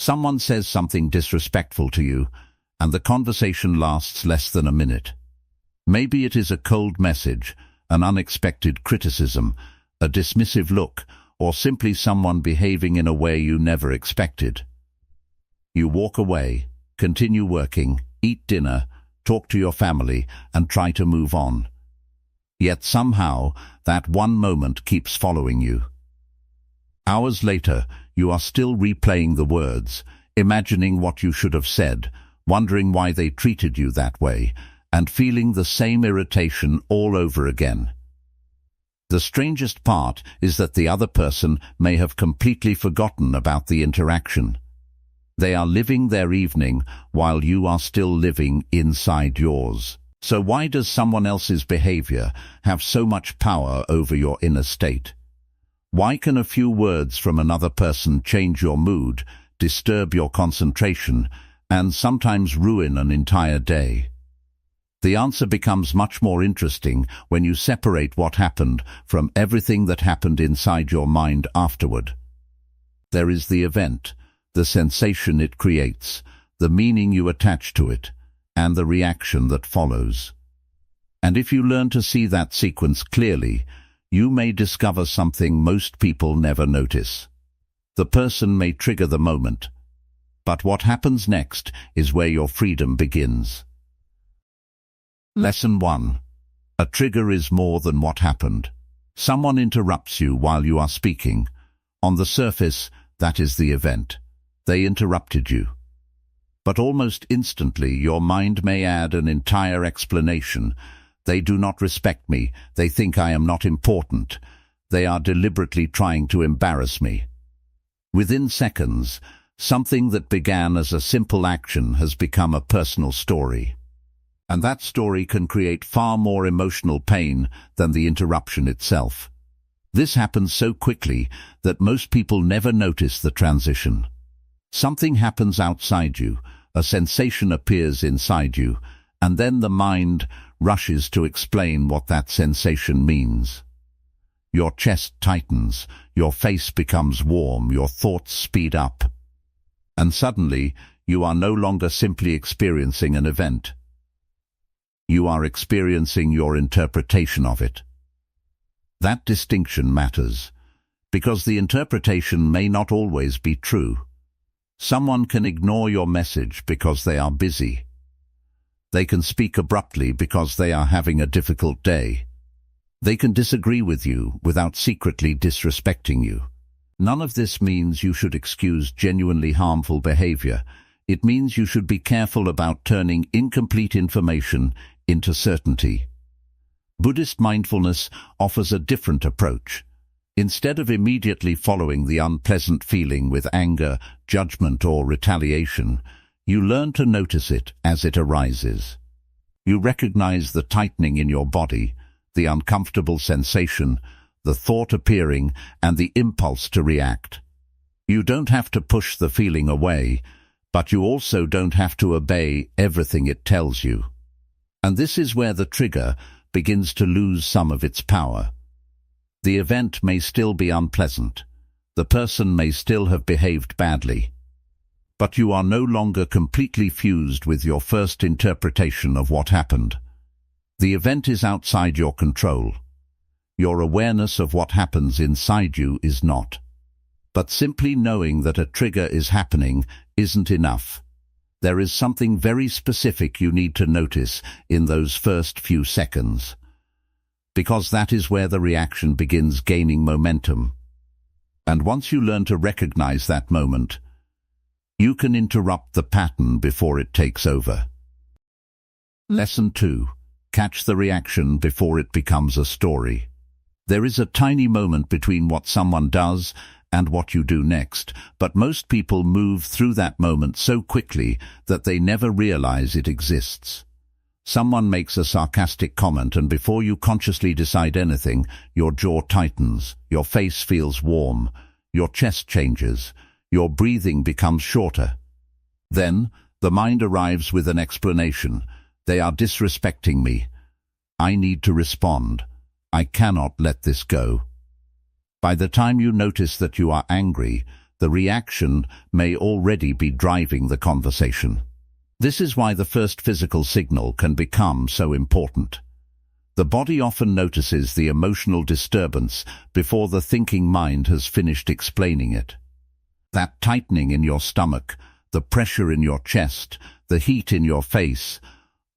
Someone says something disrespectful to you, and the conversation lasts less than a minute. Maybe it is a cold message, an unexpected criticism, a dismissive look, or simply someone behaving in a way you never expected. You walk away, continue working, eat dinner, talk to your family, and try to move on. Yet somehow, that one moment keeps following you. Hours later, you are still replaying the words, imagining what you should have said, wondering why they treated you that way, and feeling the same irritation all over again. The strangest part is that the other person may have completely forgotten about the interaction. They are living their evening while you are still living inside yours. So why does someone else's behavior have so much power over your inner state? Why can a few words from another person change your mood, disturb your concentration, and sometimes ruin an entire day? The answer becomes much more interesting when you separate what happened from everything that happened inside your mind afterward. There is the event, the sensation it creates, the meaning you attach to it, and the reaction that follows. And if you learn to see that sequence clearly, you may discover something most people never notice. The person may trigger the moment, but what happens next is where your freedom begins. Lesson 1. A trigger is more than what happened. Someone interrupts you while you are speaking. On the surface, that is the event. They interrupted you. But almost instantly, your mind may add an entire explanation. They do not respect me. They think I am not important. They are deliberately trying to embarrass me. Within seconds, something that began as a simple action has become a personal story. And that story can create far more emotional pain than the interruption itself. This happens so quickly that most people never notice the transition. Something happens outside you, a sensation appears inside you, and then the mind rushes to explain what that sensation means. Your chest tightens, your face becomes warm, your thoughts speed up. And suddenly, you are no longer simply experiencing an event. You are experiencing your interpretation of it. That distinction matters, because the interpretation may not always be true. Someone can ignore your message because they are busy. They can speak abruptly because they are having a difficult day. They can disagree with you without secretly disrespecting you. None of this means you should excuse genuinely harmful behavior. It means you should be careful about turning incomplete information into certainty. Buddhist mindfulness offers a different approach. Instead of immediately following the unpleasant feeling with anger, judgment, or retaliation, you learn to notice it as it arises. You recognize the tightening in your body, the uncomfortable sensation, the thought appearing, and the impulse to react. You don't have to push the feeling away, but you also don't have to obey everything it tells you. And this is where the trigger begins to lose some of its power. The event may still be unpleasant. The person may still have behaved badly. But you are no longer completely fused with your first interpretation of what happened. The event is outside your control. Your awareness of what happens inside you is not. But simply knowing that a trigger is happening isn't enough. There is something very specific you need to notice in those first few seconds, because that is where the reaction begins gaining momentum. And once you learn to recognize that moment, you can interrupt the pattern before it takes over. Lesson 2. Catch the reaction before it becomes a story. There is a tiny moment between what someone does and what you do next, but most people move through that moment so quickly that they never realize it exists. Someone makes a sarcastic comment, and before you consciously decide anything, your jaw tightens, your face feels warm, your chest changes, your breathing becomes shorter. Then, the mind arrives with an explanation. They are disrespecting me. I need to respond. I cannot let this go. By the time you notice that you are angry, The reaction may already be driving the conversation. This is why the first physical signal can become so important. The body often notices the emotional disturbance before the thinking mind has finished explaining it. That tightening in your stomach, the pressure in your chest, the heat in your face,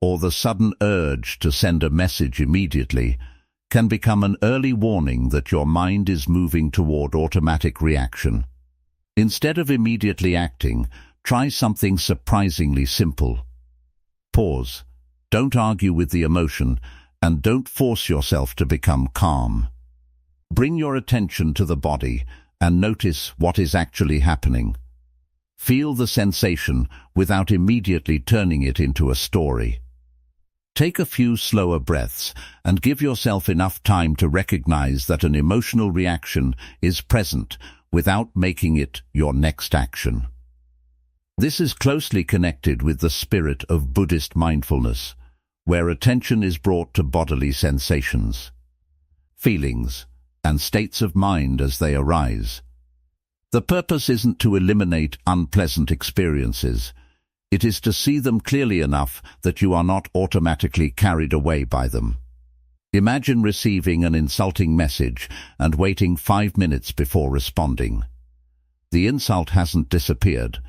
or the sudden urge to send a message immediately, can become an early warning that your mind is moving toward automatic reaction. Instead of immediately acting, try something surprisingly simple. Pause. Don't argue with the emotion, and don't force yourself to become calm. Bring your attention to the body and notice what is actually happening. Feel the sensation without immediately turning it into a story. Take a few slower breaths and give yourself enough time to recognize that an emotional reaction is present without making it your next action. This is closely connected with the spirit of Buddhist mindfulness, where attention is brought to bodily sensations, feelings, and states of mind as they arise. The purpose isn't to eliminate unpleasant experiences. It is to see them clearly enough that you are not automatically carried away by them. Imagine receiving an insulting message and waiting 5 minutes before responding. The insult hasn't disappeared.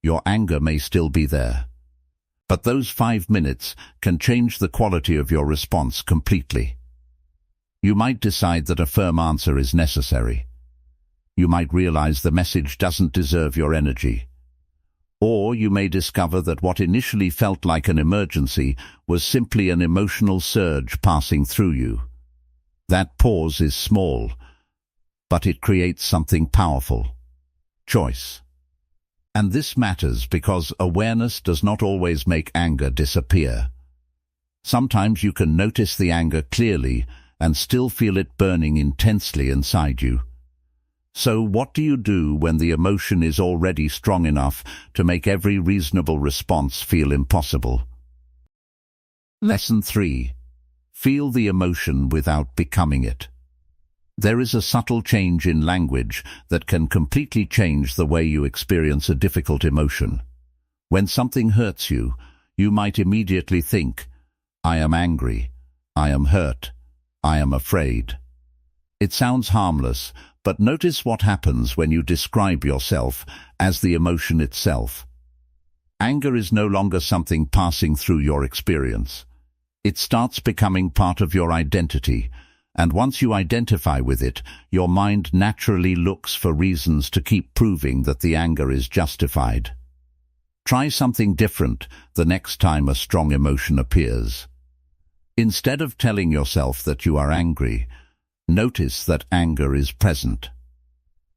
Your anger may still be there. But those 5 minutes can change the quality of your response completely. You might decide that a firm answer is necessary. You might realize the message doesn't deserve your energy. Or you may discover that what initially felt like an emergency was simply an emotional surge passing through you. That pause is small, but it creates something powerful. Choice. And this matters because awareness does not always make anger disappear. Sometimes you can notice the anger clearly and still feel it burning intensely inside you. So what do you do when the emotion is already strong enough to make every reasonable response feel impossible? Lesson 3. Feel the emotion without becoming it. There is a subtle change in language that can completely change the way you experience a difficult emotion. When something hurts you, you might immediately think, "I am angry, I am hurt, I am afraid." It sounds harmless, but notice what happens when you describe yourself as the emotion itself. Anger is no longer something passing through your experience. It starts becoming part of your identity, and once you identify with it, your mind naturally looks for reasons to keep proving that the anger is justified. Try something different the next time a strong emotion appears. Instead of telling yourself that you are angry, notice that anger is present.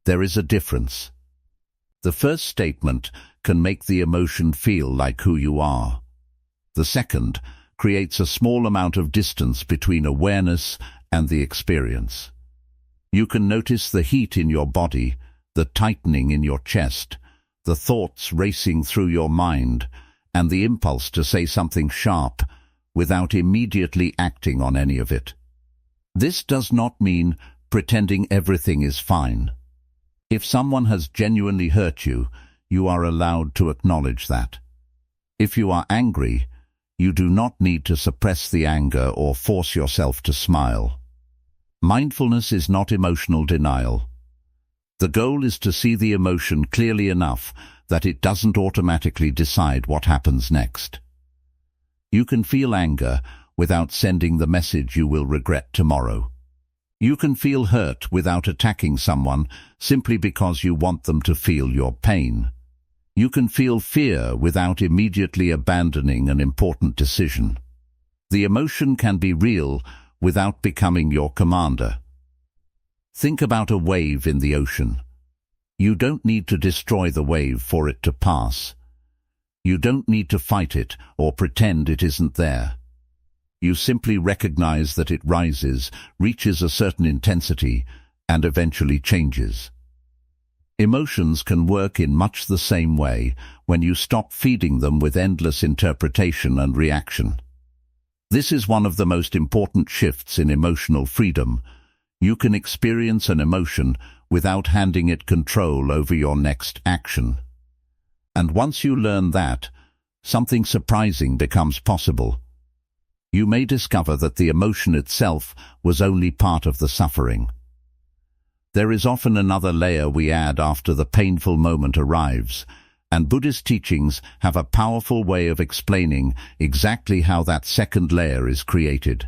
There is a difference. The first statement can make the emotion feel like who you are. The second creates a small amount of distance between awareness and the experience. You can notice the heat in your body, the tightening in your chest, the thoughts racing through your mind, and the impulse to say something sharp without immediately acting on any of it. This does not mean pretending everything is fine. If someone has genuinely hurt you, you are allowed to acknowledge that. If you are angry, you do not need to suppress the anger or force yourself to smile. Mindfulness is not emotional denial. The goal is to see the emotion clearly enough that it doesn't automatically decide what happens next. You can feel anger without sending the message you will regret tomorrow. You can feel hurt without attacking someone simply because you want them to feel your pain. You can feel fear without immediately abandoning an important decision. The emotion can be real without becoming your commander. Think about a wave in the ocean. You don't need to destroy the wave for it to pass. You don't need to fight it or pretend it isn't there. You simply recognize that it rises, reaches a certain intensity, and eventually changes. Emotions can work in much the same way when you stop feeding them with endless interpretation and reaction. This is one of the most important shifts in emotional freedom. You can experience an emotion without handing it control over your next action. And once you learn that, something surprising becomes possible. You may discover that the emotion itself was only part of the suffering. There is often another layer we add after the painful moment arrives, and Buddhist teachings have a powerful way of explaining exactly how that second layer is created.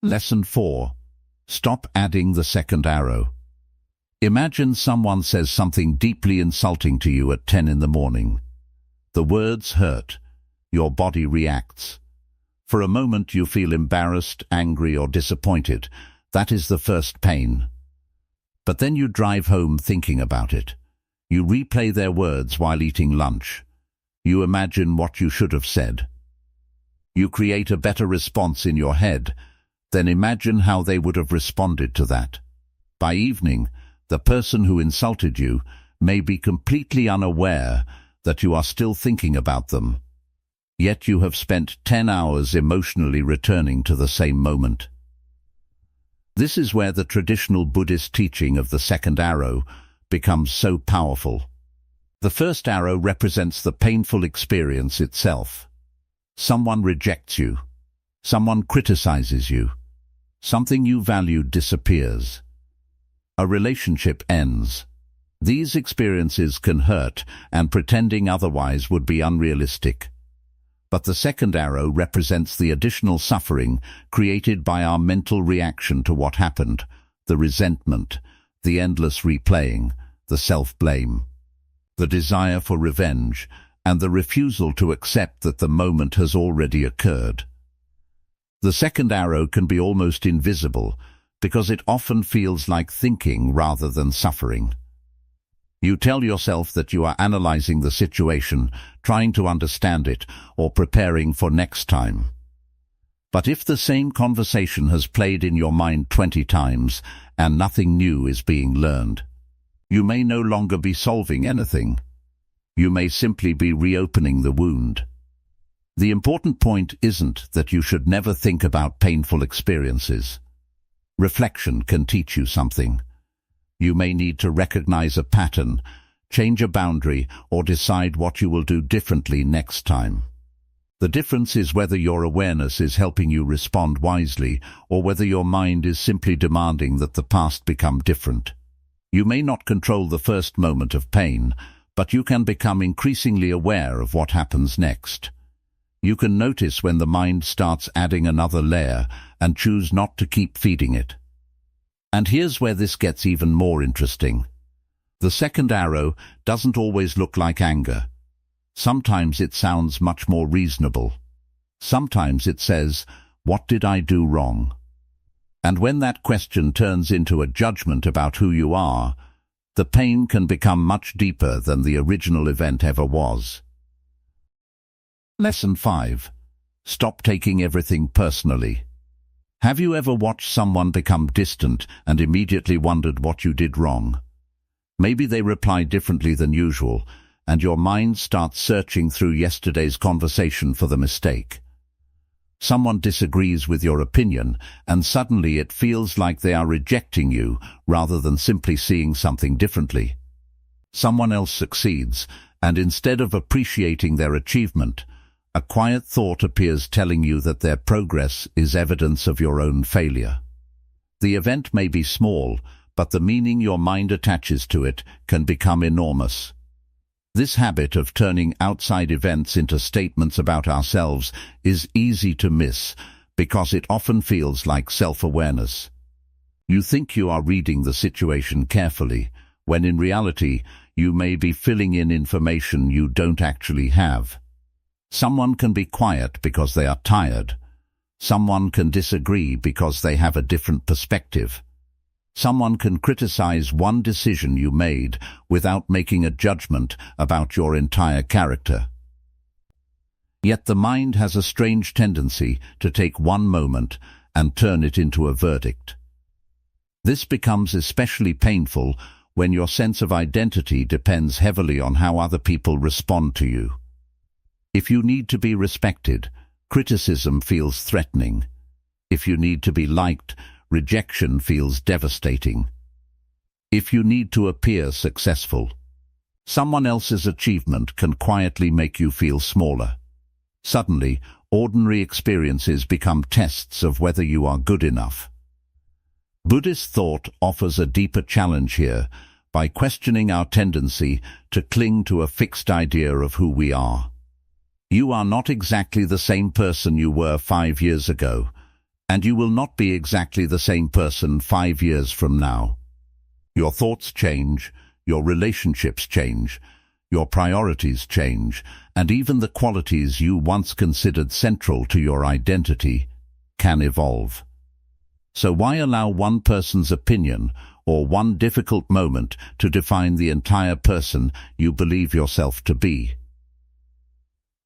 Lesson 4. Stop adding the second arrow. Imagine someone says something deeply insulting to you at 10 in the morning. The words hurt. Your body reacts. For a moment you feel embarrassed, angry, or disappointed. That is the first pain. But then you drive home thinking about it. You replay their words while eating lunch. You imagine what you should have said. You create a better response in your head. Then imagine how they would have responded to that. By evening, the person who insulted you may be completely unaware that you are still thinking about them. Yet you have spent 10 hours emotionally returning to the same moment. This is where the traditional Buddhist teaching of the second arrow becomes so powerful. The first arrow represents the painful experience itself. Someone rejects you. Someone criticizes you. Something you valued disappears. A relationship ends. These experiences can hurt, and pretending otherwise would be unrealistic. But the second arrow represents the additional suffering created by our mental reaction to what happened, the resentment, the endless replaying, the self-blame, the desire for revenge, and the refusal to accept that the moment has already occurred. The second arrow can be almost invisible because it often feels like thinking rather than suffering. You tell yourself that you are analyzing the situation, trying to understand it, or preparing for next time. But if the same conversation has played in your mind 20 times and nothing new is being learned, you may no longer be solving anything. You may simply be reopening the wound. The important point isn't that you should never think about painful experiences. Reflection can teach you something. You may need to recognize a pattern, change a boundary, or decide what you will do differently next time. The difference is whether your awareness is helping you respond wisely or whether your mind is simply demanding that the past become different. You may not control the first moment of pain, but you can become increasingly aware of what happens next. You can notice when the mind starts adding another layer and choose not to keep feeding it. And here's where this gets even more interesting. The second arrow doesn't always look like anger. Sometimes it sounds much more reasonable. Sometimes it says, "What did I do wrong?" And when that question turns into a judgment about who you are, the pain can become much deeper than the original event ever was. Lesson 5. Stop taking everything personally. Have you ever watched someone become distant and immediately wondered what you did wrong? Maybe they replied differently than usual, and your mind starts searching through yesterday's conversation for the mistake. Someone disagrees with your opinion, and suddenly it feels like they are rejecting you rather than simply seeing something differently. Someone else succeeds, and instead of appreciating their achievement, a quiet thought appears telling you that their progress is evidence of your own failure. The event may be small, but the meaning your mind attaches to it can become enormous. This habit of turning outside events into statements about ourselves is easy to miss because it often feels like self-awareness. You think you are reading the situation carefully, when in reality you may be filling in information you don't actually have. Someone can be quiet because they are tired. Someone can disagree because they have a different perspective. Someone can criticize one decision you made without making a judgment about your entire character. Yet the mind has a strange tendency to take one moment and turn it into a verdict. This becomes especially painful when your sense of identity depends heavily on how other people respond to you. If you need to be respected, criticism feels threatening. If you need to be liked, rejection feels devastating. If you need to appear successful, someone else's achievement can quietly make you feel smaller. Suddenly, ordinary experiences become tests of whether you are good enough. Buddhist thought offers a deeper challenge here by questioning our tendency to cling to a fixed idea of who we are. You are not exactly the same person you were 5 years ago, and you will not be exactly the same person 5 years from now. Your thoughts change, your relationships change, your priorities change, and even the qualities you once considered central to your identity can evolve. So why allow one person's opinion or one difficult moment to define the entire person you believe yourself to be?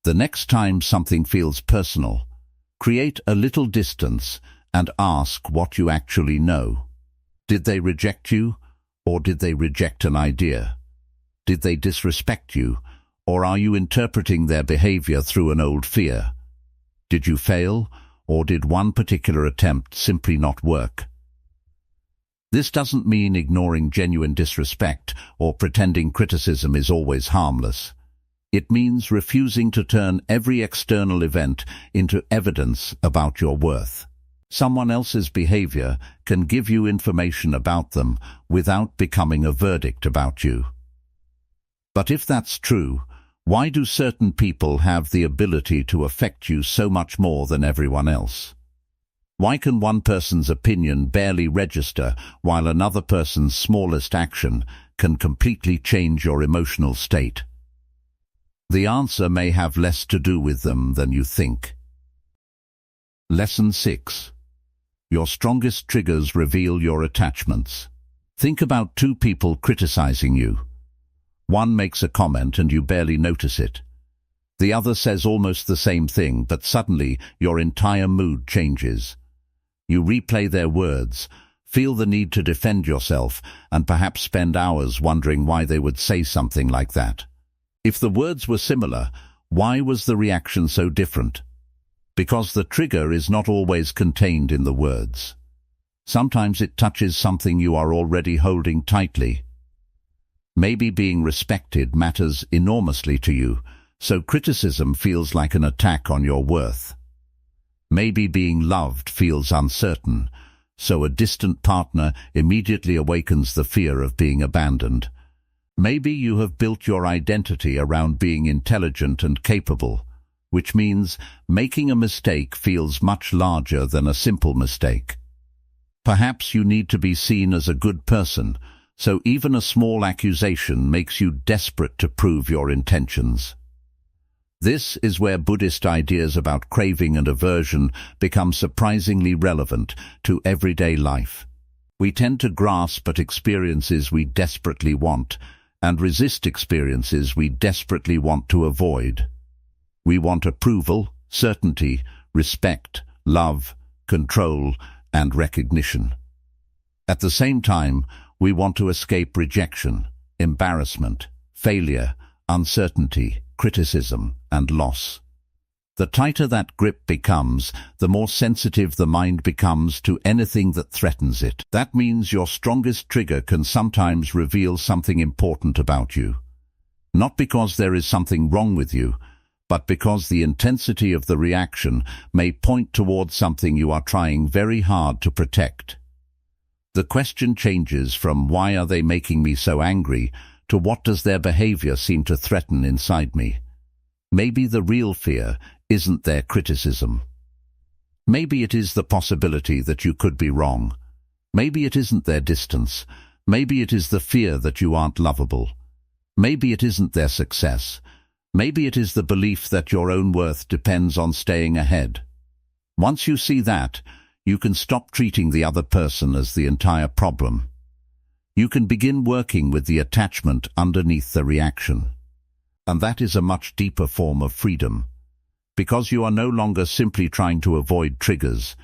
The next time something feels personal, create a little distance and ask what you actually know. Did they reject you, or did they reject an idea? Did they disrespect you, or are you interpreting their behavior through an old fear? Did you fail, or did one particular attempt simply not work? This doesn't mean ignoring genuine disrespect or pretending criticism is always harmless. It means refusing to turn every external event into evidence about your worth. Someone else's behavior can give you information about them without becoming a verdict about you. But if that's true, why do certain people have the ability to affect you so much more than everyone else? Why can one person's opinion barely register while another person's smallest action can completely change your emotional state? The answer may have less to do with them than you think. Lesson 6. Your strongest triggers reveal your attachments. Think about two people criticizing you. One makes a comment and you barely notice it. The other says almost the same thing, but suddenly your entire mood changes. You replay their words, feel the need to defend yourself, and perhaps spend hours wondering why they would say something like that. If the words were similar, why was the reaction so different? Because the trigger is not always contained in the words. Sometimes it touches something you are already holding tightly. Maybe being respected matters enormously to you, so criticism feels like an attack on your worth. Maybe being loved feels uncertain, so a distant partner immediately awakens the fear of being abandoned. Maybe you have built your identity around being intelligent and capable, which means making a mistake feels much larger than a simple mistake. Perhaps you need to be seen as a good person, so even a small accusation makes you desperate to prove your intentions. This is where Buddhist ideas about craving and aversion become surprisingly relevant to everyday life. We tend to grasp at experiences we desperately want and resist experiences we desperately want to avoid. We want approval, certainty, respect, love, control, and recognition. At the same time, we want to escape rejection, embarrassment, failure, uncertainty, criticism, and loss. The tighter that grip becomes, the more sensitive the mind becomes to anything that threatens it. That means your strongest trigger can sometimes reveal something important about you. Not because there is something wrong with you, but because the intensity of the reaction may point towards something you are trying very hard to protect. The question changes from why are they making me so angry to what does their behavior seem to threaten inside me. Maybe the real fear isn't their criticism. Maybe it is the possibility that you could be wrong. Maybe it isn't their distance. Maybe it is the fear that you aren't lovable. Maybe it isn't their success. Maybe it is the belief that your own worth depends on staying ahead. Once you see that, you can stop treating the other person as the entire problem. You can begin working with the attachment underneath the reaction. And that is a much deeper form of freedom. Because you are no longer simply trying to avoid triggers,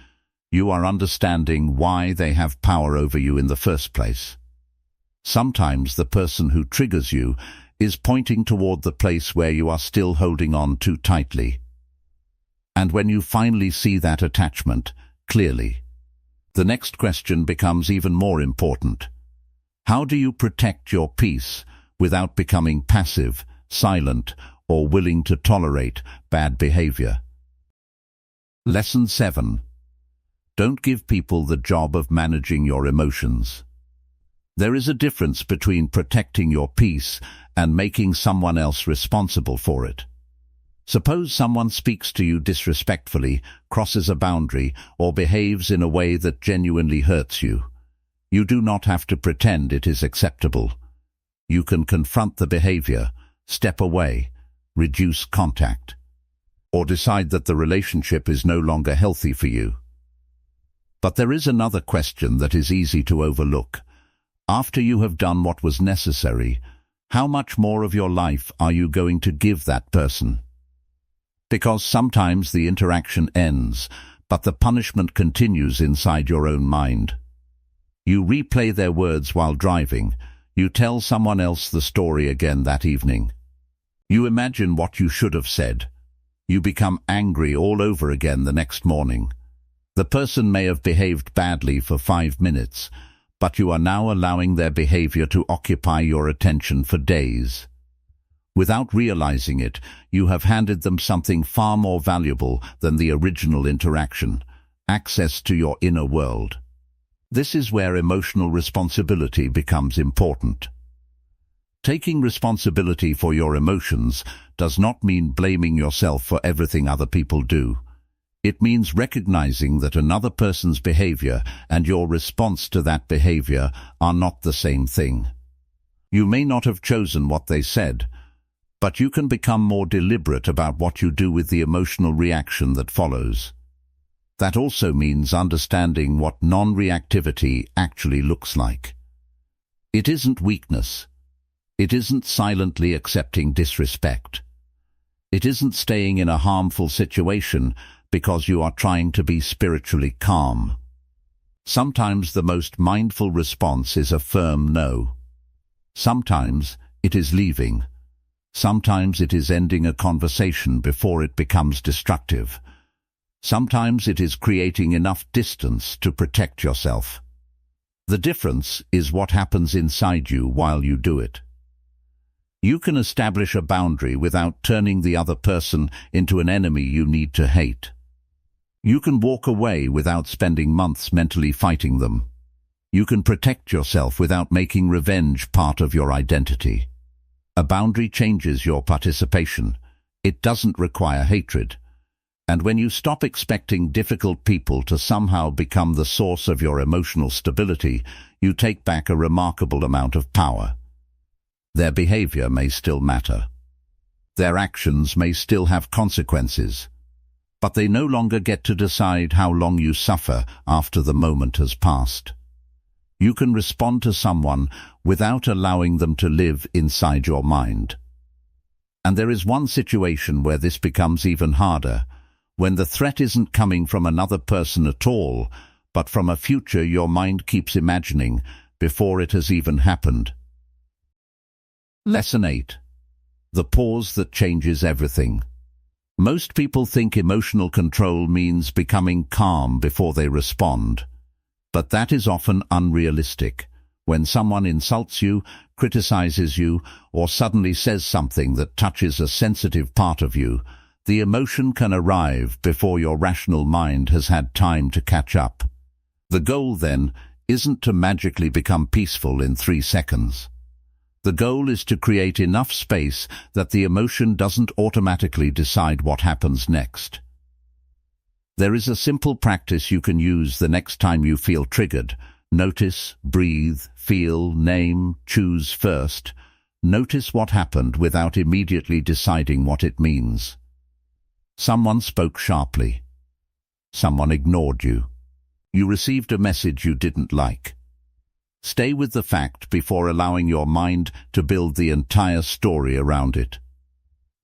you are understanding why they have power over you in the first place. Sometimes the person who triggers you is pointing toward the place where you are still holding on too tightly. And when you finally see that attachment clearly, The next question becomes even more important. How do you protect your peace without becoming passive, silent, or willing to tolerate bad behavior? Lesson 7. Don't give people the job of managing your emotions. There is a difference between protecting your peace and making someone else responsible for it. Suppose someone speaks to you disrespectfully, crosses a boundary, or behaves in a way that genuinely hurts you. You do not have to pretend it is acceptable. You can confront the behavior, step away, reduce contact, or decide that the relationship is no longer healthy for you. But there is another question that is easy to overlook. After you have done what was necessary, how much more of your life are you going to give that person? Because sometimes the interaction ends, but the punishment continues inside your own mind. You replay their words while driving. You tell someone else the story again that evening. You imagine what you should have said. You become angry all over again the next morning. The person may have behaved badly for 5 minutes, but you are now allowing their behavior to occupy your attention for days. Without realizing it, you have handed them something far more valuable than the original interaction: access to your inner world. This is where emotional responsibility becomes important. Taking responsibility for your emotions does not mean blaming yourself for everything other people do. It means recognizing that another person's behavior and your response to that behavior are not the same thing. You may not have chosen what they said, but you can become more deliberate about what you do with the emotional reaction that follows. That also means understanding what non-reactivity actually looks like. It isn't weakness. It isn't silently accepting disrespect. It isn't staying in a harmful situation because you are trying to be spiritually calm. Sometimes the most mindful response is a firm no. Sometimes it is leaving. Sometimes it is ending a conversation before it becomes destructive. Sometimes it is creating enough distance to protect yourself. The difference is what happens inside you while you do it. You can establish a boundary without turning the other person into an enemy you need to hate. You can walk away without spending months mentally fighting them. You can protect yourself without making revenge part of your identity. A boundary changes your participation. It doesn't require hatred. And when you stop expecting difficult people to somehow become the source of your emotional stability, you take back a remarkable amount of power. Their behavior may still matter. Their actions may still have consequences. But they no longer get to decide how long you suffer after the moment has passed. You can respond to someone without allowing them to live inside your mind. And there is one situation where this becomes even harder, when the threat isn't coming from another person at all, but from a future your mind keeps imagining before it has even happened. Lesson 8. The pause that changes everything. Most people think emotional control means becoming calm before they respond. But that is often unrealistic. When someone insults you, criticizes you, or suddenly says something that touches a sensitive part of you, the emotion can arrive before your rational mind has had time to catch up. The goal, then, isn't to magically become peaceful in 3 seconds. The goal is to create enough space that the emotion doesn't automatically decide what happens next. There is a simple practice you can use the next time you feel triggered. Notice, breathe, feel, name, choose first. Notice what happened without immediately deciding what it means. Someone spoke sharply. Someone ignored you. You received a message you didn't like. Stay with the fact before allowing your mind to build the entire story around it.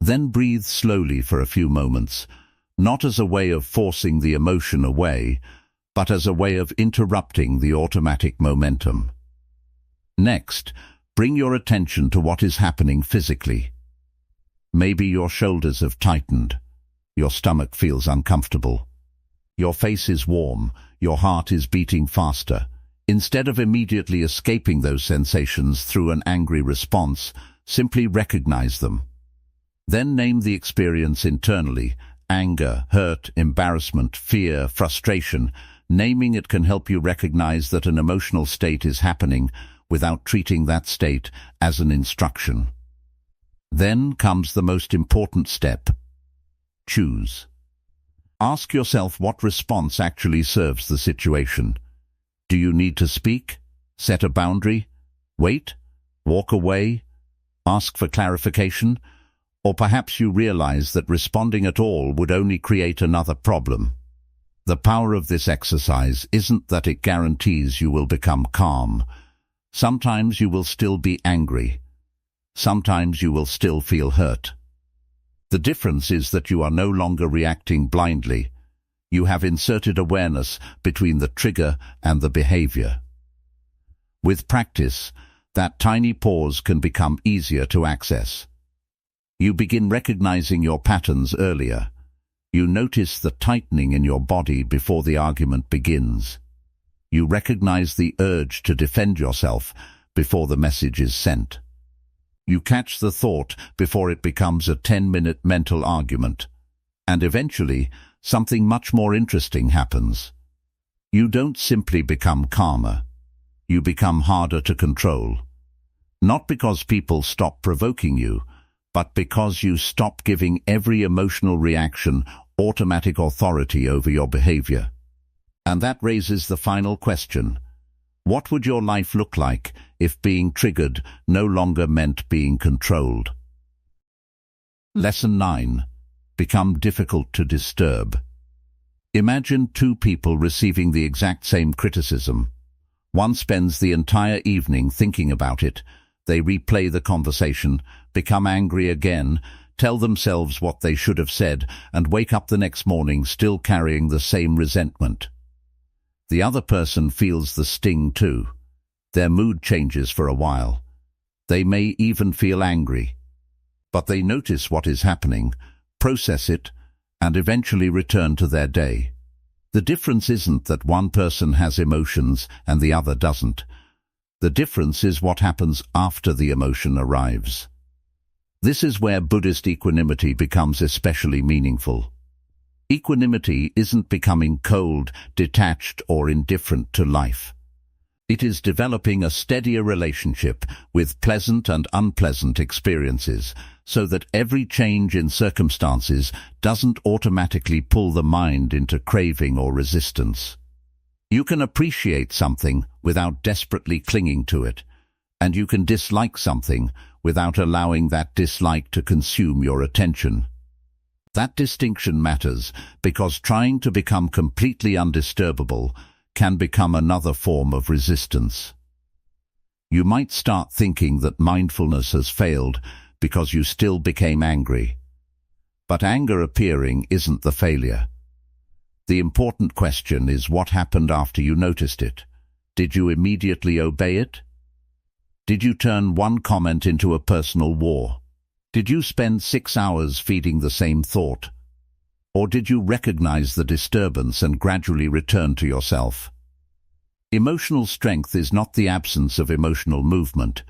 Then breathe slowly for a few moments, not as a way of forcing the emotion away, but as a way of interrupting the automatic momentum. Next, bring your attention to what is happening physically. Maybe your shoulders have tightened. Your stomach feels uncomfortable. Your face is warm, your heart is beating faster. Instead of immediately escaping those sensations through an angry response, simply recognize them. Then name the experience internally: anger, hurt, embarrassment, fear, frustration. Naming it can help you recognize that an emotional state is happening without treating that state as an instruction. Then comes the most important step. Choose. Ask yourself what response actually serves the situation. Do you need to speak? Set a boundary? Wait? Walk away? Ask for clarification? Or perhaps you realize that responding at all would only create another problem. The power of this exercise isn't that it guarantees you will become calm. Sometimes you will still be angry. Sometimes you will still feel hurt. The difference is that you are no longer reacting blindly. You have inserted awareness between the trigger and the behavior. With practice, that tiny pause can become easier to access. You begin recognizing your patterns earlier. You notice the tightening in your body before the argument begins. You recognize the urge to defend yourself before the message is sent. You catch the thought before it becomes a 10-minute mental argument. And eventually, something much more interesting happens. You don't simply become calmer. You become harder to control. Not because people stop provoking you, but because you stop giving every emotional reaction automatic authority over your behavior. And that raises the final question. What would your life look like if being triggered no longer meant being controlled? Lesson 9. Become difficult to disturb. Imagine two people receiving the exact same criticism. One spends the entire evening thinking about it. They replay the conversation, become angry again, tell themselves what they should have said, and wake up the next morning still carrying the same resentment. The other person feels the sting too. Their mood changes for a while. They may even feel angry. But they notice what is happening, process it, and eventually return to their day. The difference isn't that one person has emotions and the other doesn't. The difference is what happens after the emotion arrives. This is where Buddhist equanimity becomes especially meaningful. Equanimity isn't becoming cold, detached, or indifferent to life. It is developing a steadier relationship with pleasant and unpleasant experiences, so that every change in circumstances doesn't automatically pull the mind into craving or resistance. You can appreciate something without desperately clinging to it, and you can dislike something without allowing that dislike to consume your attention. That distinction matters because trying to become completely undisturbable can become another form of resistance. You might start thinking that mindfulness has failed because you still became angry. But anger appearing isn't the failure. The important question is what happened after you noticed it. Did you immediately obey it? Did you turn one comment into a personal war? Did you spend 6 hours feeding the same thought? Or did you recognize the disturbance and gradually return to yourself? Emotional strength is not the absence of emotional movement.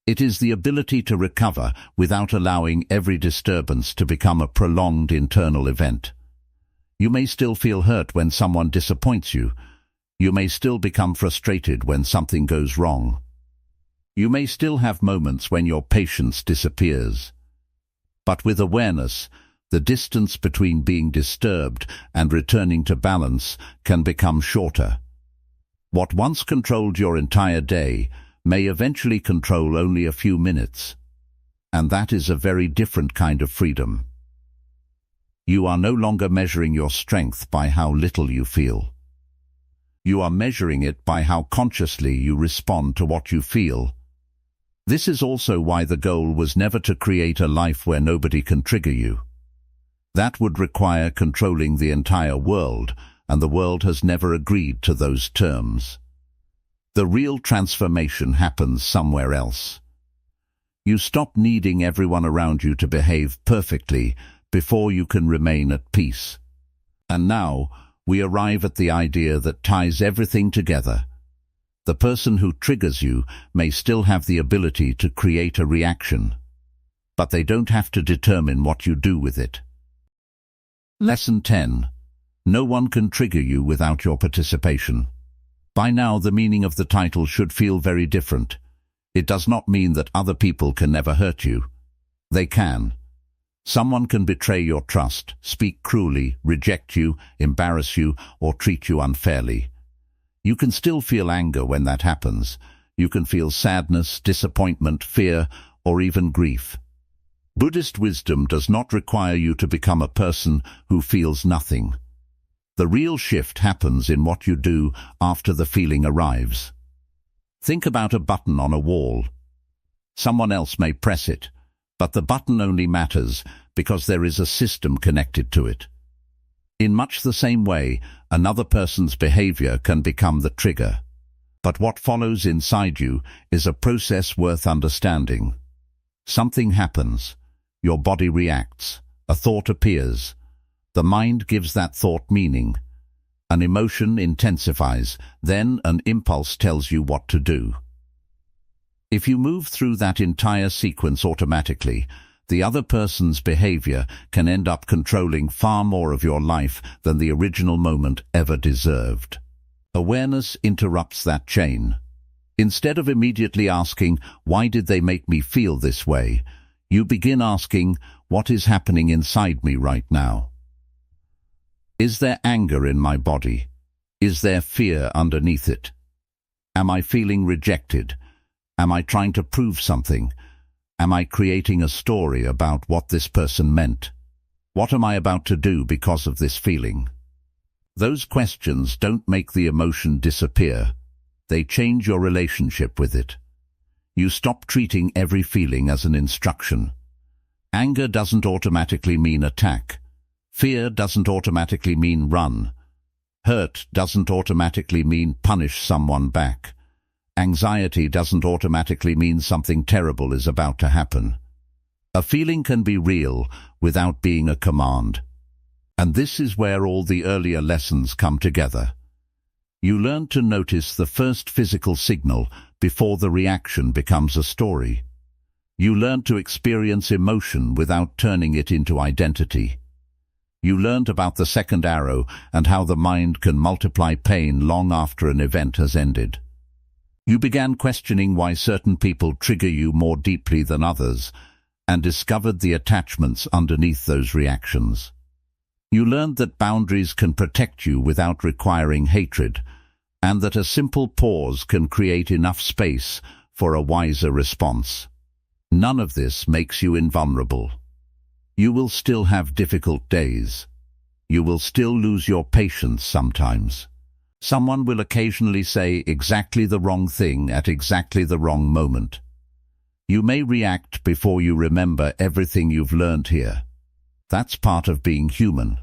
It is the ability to recover without allowing every disturbance to become a prolonged internal event. You may still feel hurt when someone disappoints you. You may still become frustrated when something goes wrong. You may still have moments when your patience disappears. But with awareness, the distance between being disturbed and returning to balance can become shorter. What once controlled your entire day may eventually control only a few minutes. And that is a very different kind of freedom. You are no longer measuring your strength by how little you feel. You are measuring it by how consciously you respond to what you feel. This is also why the goal was never to create a life where nobody can trigger you. That would require controlling the entire world, and the world has never agreed to those terms. The real transformation happens somewhere else. You stop needing everyone around you to behave perfectly before you can remain at peace. And now, we arrive at the idea that ties everything together. The person who triggers you may still have the ability to create a reaction, but they don't have to determine what you do with it. Lesson 10. No one can trigger you without your participation. By now, the meaning of the title should feel very different. It does not mean that other people can never hurt you. They can. Someone can betray your trust, speak cruelly, reject you, embarrass you, or treat you unfairly. You can still feel anger when that happens. You can feel sadness, disappointment, fear, or even grief. Buddhist wisdom does not require you to become a person who feels nothing. The real shift happens in what you do after the feeling arrives. Think about a button on a wall. Someone else may press it, but the button only matters because there is a system connected to it. In much the same way, another person's behavior can become the trigger. But what follows inside you is a process worth understanding. Something happens. Your body reacts. A thought appears. The mind gives that thought meaning. An emotion intensifies. Then an impulse tells you what to do. If you move through that entire sequence automatically, the other person's behavior can end up controlling far more of your life than the original moment ever deserved. Awareness interrupts that chain. Instead of immediately asking, "Why did they make me feel this way?" you begin asking, "What is happening inside me right now? Is there anger in my body? Is there fear underneath it? Am I feeling rejected? Am I trying to prove something? Am I creating a story about what this person meant? What am I about to do because of this feeling?" Those questions don't make the emotion disappear. They change your relationship with it. You stop treating every feeling as an instruction. Anger doesn't automatically mean attack. Fear doesn't automatically mean run. Hurt doesn't automatically mean punish someone back. Anxiety doesn't automatically mean something terrible is about to happen. A feeling can be real without being a command. And this is where all the earlier lessons come together. You learn to notice the first physical signal before the reaction becomes a story. You learn to experience emotion without turning it into identity. You learned about the second arrow and how the mind can multiply pain long after an event has ended. You began questioning why certain people trigger you more deeply than others, and discovered the attachments underneath those reactions. You learned that boundaries can protect you without requiring hatred, and that a simple pause can create enough space for a wiser response. None of this makes you invulnerable. You will still have difficult days. You will still lose your patience sometimes. Someone will occasionally say exactly the wrong thing at exactly the wrong moment. You may react before you remember everything you've learned here. That's part of being human.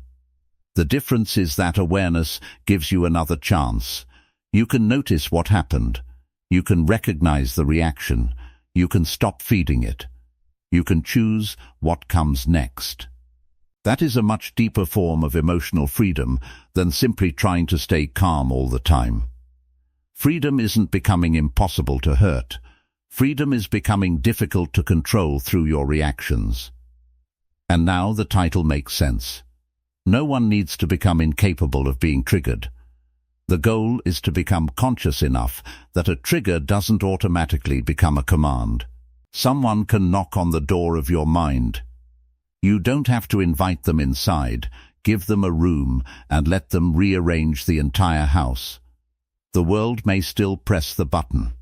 The difference is that awareness gives you another chance. You can notice what happened. You can recognize the reaction. You can stop feeding it. You can choose what comes next. That is a much deeper form of emotional freedom than simply trying to stay calm all the time. Freedom isn't becoming impossible to hurt. Freedom is becoming difficult to control through your reactions. And now the title makes sense. No one needs to become incapable of being triggered. The goal is to become conscious enough that a trigger doesn't automatically become a command. Someone can knock on the door of your mind. You don't have to invite them inside. Give them a room and let them rearrange the entire house. The world may still press the button,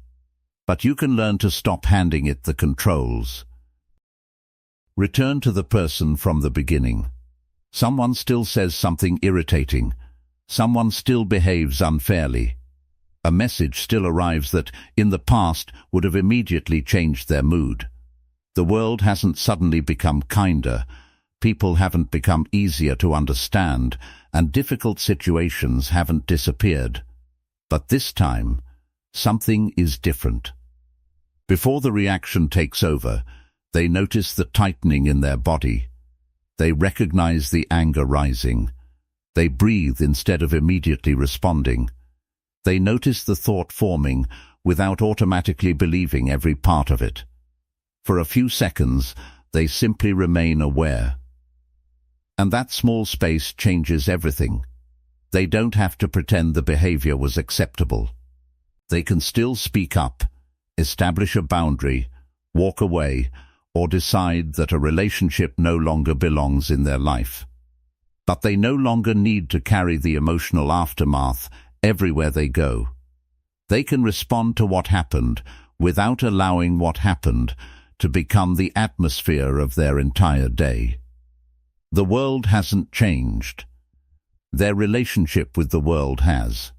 but you can learn to stop handing it the controls. Return to the person from the beginning. Someone still says something irritating. Someone still behaves unfairly. A message still arrives that, in the past, would have immediately changed their mood. The world hasn't suddenly become kinder. People haven't become easier to understand, and difficult situations haven't disappeared. But this time, something is different. Before the reaction takes over, they notice the tightening in their body. They recognize the anger rising. They breathe instead of immediately responding. They notice the thought forming without automatically believing every part of it. For a few seconds, they simply remain aware. And that small space changes everything. They don't have to pretend the behavior was acceptable. They can still speak up, establish a boundary, walk away, or decide that a relationship no longer belongs in their life. But they no longer need to carry the emotional aftermath everywhere they go. They can respond to what happened without allowing what happened to become the atmosphere of their entire day. The world hasn't changed. Their relationship with the world has.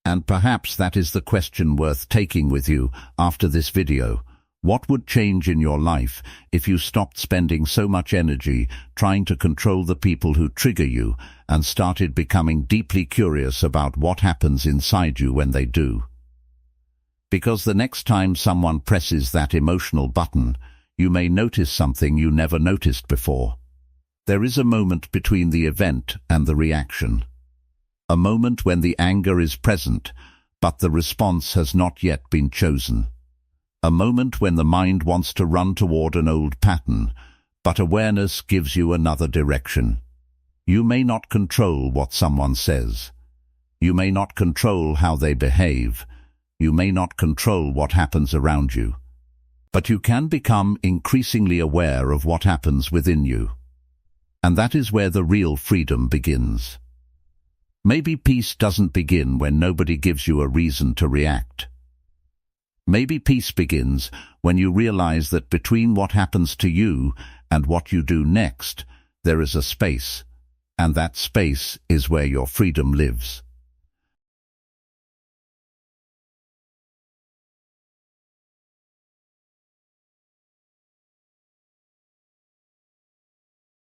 And perhaps that is the question worth taking with you after this video. What would change in your life if you stopped spending so much energy trying to control the people who trigger you and started becoming deeply curious about what happens inside you when they do? Because the next time someone presses that emotional button, you may notice something you never noticed before. There is a moment between the event and the reaction. A moment when the anger is present, but the response has not yet been chosen. A moment when the mind wants to run toward an old pattern, but awareness gives you another direction. You may not control what someone says. You may not control how they behave. You may not control what happens around you. But you can become increasingly aware of what happens within you. And that is where the real freedom begins. Maybe peace doesn't begin when nobody gives you a reason to react. Maybe peace begins when you realize that between what happens to you and what you do next, there is a space, and that space is where your freedom lives.